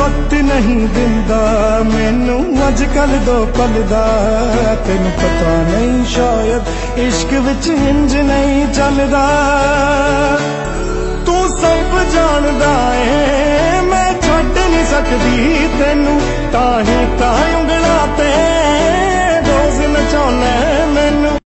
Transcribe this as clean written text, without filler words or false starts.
वक्त नहीं दिंदा मैनू अजकल दो पल दा। तेनू पता नहीं शायद इश्क विच इंज नहीं चलदा। तू सब जानदा है